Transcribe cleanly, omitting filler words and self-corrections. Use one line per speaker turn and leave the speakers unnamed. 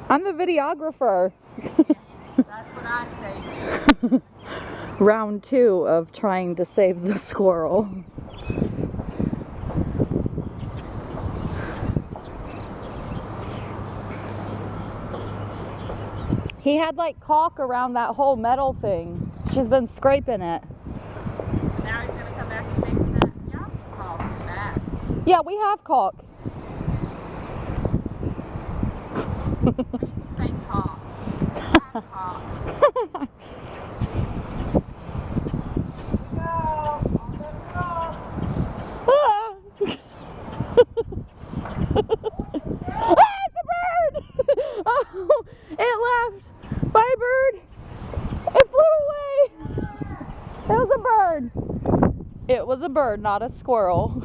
I'm the videographer.
That's what I say.
Round 2 of trying to save the squirrel. He had like caulk around that whole metal thing. She's been scraping it.
Now he's gonna come back and fix that. Yeah, caulk back.
Yeah, we have caulk.
Please say caulk. Caulk.
Oh, it left. Bye, bird. It flew away. It was a bird. It was a bird, not a squirrel.